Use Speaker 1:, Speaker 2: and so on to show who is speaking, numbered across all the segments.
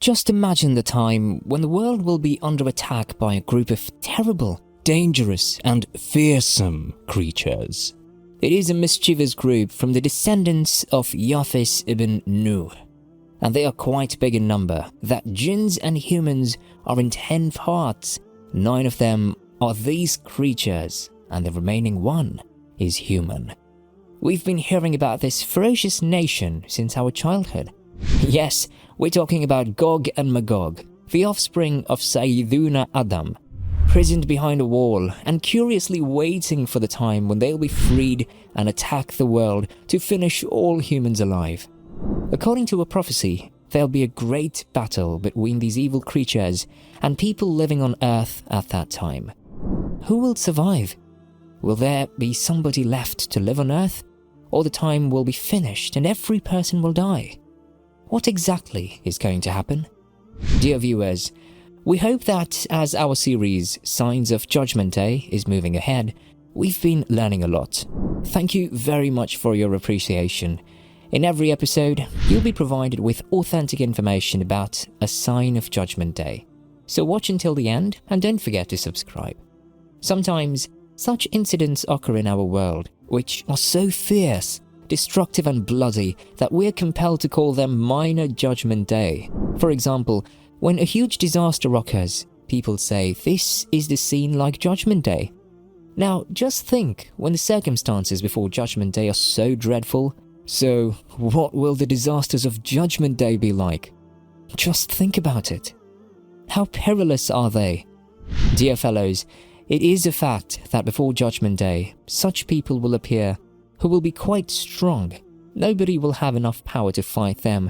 Speaker 1: Just imagine the time when the world will be under attack by a group of terrible, dangerous, and fearsome creatures. It is a mischievous group from the descendants of Yafis ibn Nuh, and they are quite big in number, that jinns and humans are in 10 parts. 9 of them are these creatures, and the remaining 1 is human. We've been hearing about this ferocious nation since our childhood. Yes, we're talking about Gog and Magog, the offspring of Sayyiduna Adam, prisoned behind a wall and curiously waiting for the time when they'll be freed and attack the world to finish all humans alive. According to a prophecy, there'll be a great battle between these evil creatures and people living on Earth at that time. Who will survive? Will there be somebody left to live on Earth? Or the time will be finished and every person will die? What exactly is going to happen? Dear viewers, we hope that as our series Signs of Judgment Day is moving ahead, we've been learning a lot. Thank you very much for your appreciation. In every episode, you'll be provided with authentic information about a sign of Judgment Day. So watch until the end and don't forget to subscribe. Sometimes, such incidents occur in our world, which are so fierce, destructive and bloody that we're compelled to call them minor Judgment Day. For example, when a huge disaster occurs, people say this is the scene like Judgment Day. Now, just think when the circumstances before Judgment Day are so dreadful. So, what will the disasters of Judgment Day be like? Just think about it. How perilous are they? Dear fellows, it is a fact that before Judgment Day, such people will appear who will be quite strong. Nobody will have enough power to fight them.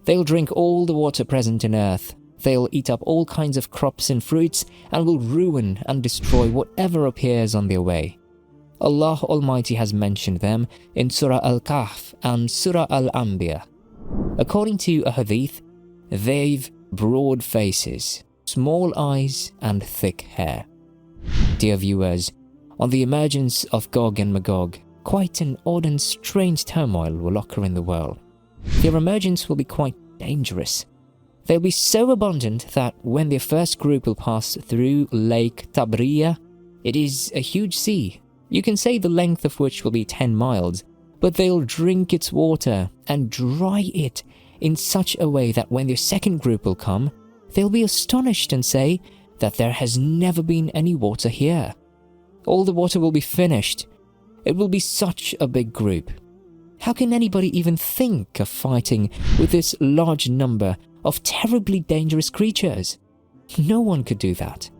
Speaker 1: They'll drink all the water present in earth. They'll eat up all kinds of crops and fruits and will ruin and destroy whatever appears on their way. Allah Almighty has mentioned them in Surah Al-Kahf and Surah Al-Anbiya. According to a hadith, they've broad faces, small eyes and thick hair. Dear viewers, on the emergence of Gog and Magog, quite an odd and strange turmoil will occur in the world. Their emergence will be quite dangerous. They'll be so abundant that when their first group will pass through Lake Tabriya, it is a huge sea. You can say the length of which will be 10 miles, but they'll drink its water and dry it in such a way that when their second group will come, they'll be astonished and say that there has never been any water here. All the water will be finished. It will be such a big group. How can anybody even think of fighting with this large number of terribly dangerous creatures? No one could do that.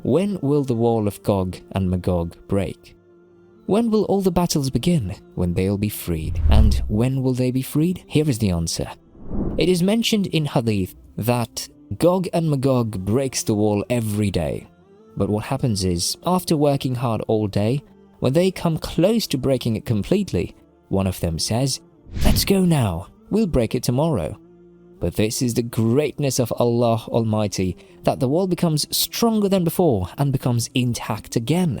Speaker 1: When will the wall of Gog and Magog break? When will all the battles begin? When they'll be freed. And when will they be freed? Here is the answer. It is mentioned in Hadith that Gog and Magog breaks the wall every day. But what happens is, after working hard all day, when they come close to breaking it completely, one of them says, "Let's go now, we'll break it tomorrow." But this is the greatness of Allah Almighty, that the wall becomes stronger than before and becomes intact again.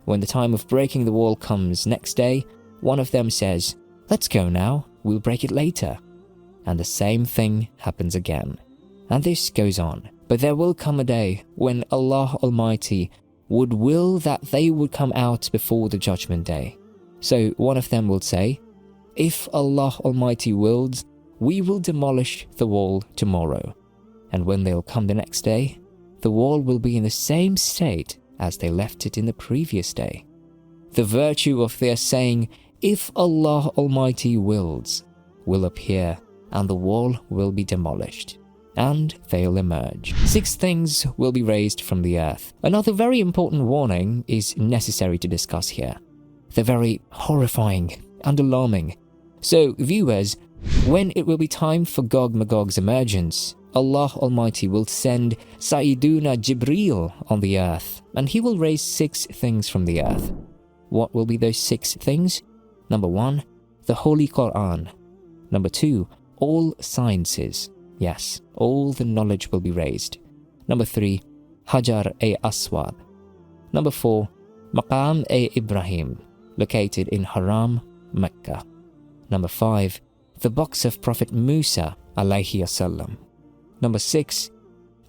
Speaker 1: When the time of breaking the wall comes next day, one of them says, "Let's go now, we'll break it later." And the same thing happens again. And this goes on. But there will come a day when Allah Almighty would will that they would come out before the Judgment Day. So one of them will say, "If Allah Almighty wills, we will demolish the wall tomorrow." And when they'll come the next day, the wall will be in the same state as they left it in the previous day. The virtue of their saying, "If Allah Almighty wills," will appear and the wall will be demolished. And they'll emerge. 6 things will be raised from the earth. Another very important warning is necessary to discuss here. They're very horrifying and alarming. So, viewers, when it will be time for Gog Magog's emergence, Allah Almighty will send Sayyiduna Jibreel on the earth, and he will raise 6 things from the earth. What will be those 6 things? Number 1, the Holy Quran. Number 2, all sciences. Yes, all the knowledge will be raised. Number 3, Hajar-e-Aswad. Number 4, Maqam-e-Ibrahim, located in Haram, Mecca. Number 5, the box of Prophet Musa alayhi salam. number 6,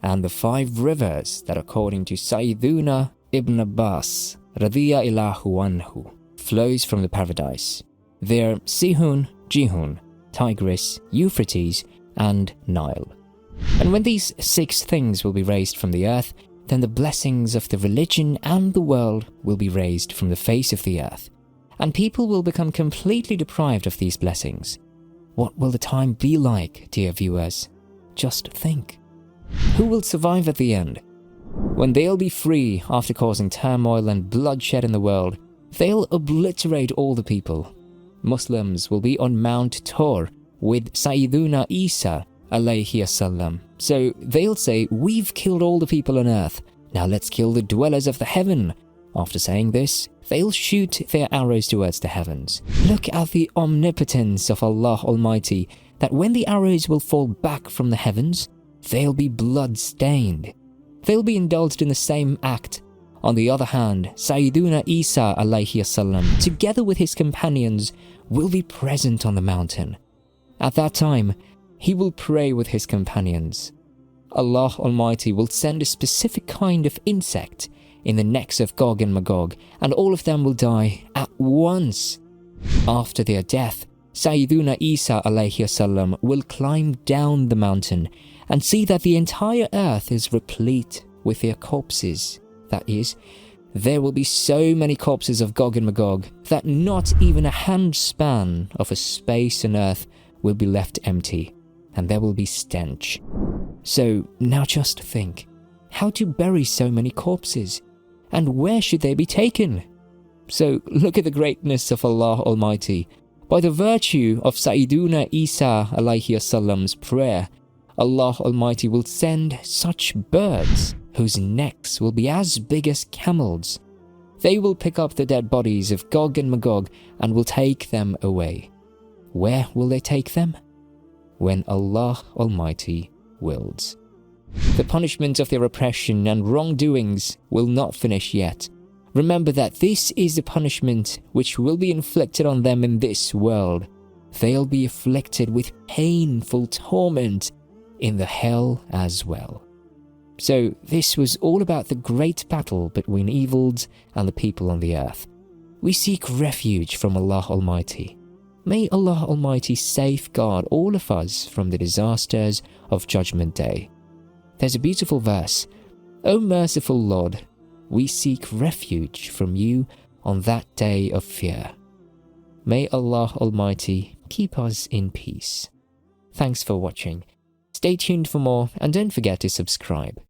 Speaker 1: and the 5 rivers that, according to Sayyiduna Ibn Abbas radiyallahu anhu, flows from the paradise. They're Sihun, Jihun, Tigris, Euphrates, and Nile. And when these 6 things will be raised from the earth, then the blessings of the religion and the world will be raised from the face of the earth, and people will become completely deprived of these blessings. What will the time be like, dear viewers? Just think. Who will survive at the end? When they'll be free after causing turmoil and bloodshed in the world, they'll obliterate all the people. Muslims will be on Mount Tor with Sayyiduna Isa alayhi salam. So they'll say, "We've killed all the people on earth, now let's kill the dwellers of the heaven." After saying this, they'll shoot their arrows towards the heavens. Look at the omnipotence of Allah Almighty, that when the arrows will fall back from the heavens, they'll be blood-stained. They'll be indulged in the same act. On the other hand, Sayyiduna Isa alayhi salam, together with his companions, will be present on the mountain. At that time, he will pray with his companions. Allah Almighty will send a specific kind of insect in the necks of Gog and Magog, and all of them will die at once. After their death, Sayyiduna Isa alayhi salam will climb down the mountain and see that the entire earth is replete with their corpses. That is, there will be so many corpses of Gog and Magog that not even a handspan of a space on earth will be left empty, and there will be stench. So now just think, how to bury so many corpses, and where should they be taken? So look at the greatness of Allah Almighty. By the virtue of Sayyiduna Isa alayhi salam's prayer, Allah Almighty will send such birds whose necks will be as big as camels. They will pick up the dead bodies of Gog and Magog and will take them away. Where will they take them? When Allah Almighty wills. The punishment of their oppression and wrongdoings will not finish yet. Remember that this is the punishment which will be inflicted on them in this world. They'll be afflicted with painful torment in the hell as well. So this was all about the great battle between evils and the people on the earth. We seek refuge from Allah Almighty. May Allah Almighty safeguard all of us from the disasters of Judgment Day. There's a beautiful verse, "O merciful Lord, we seek refuge from you on that day of fear." May Allah Almighty keep us in peace. Thanks for watching. Stay tuned for more and don't forget to subscribe.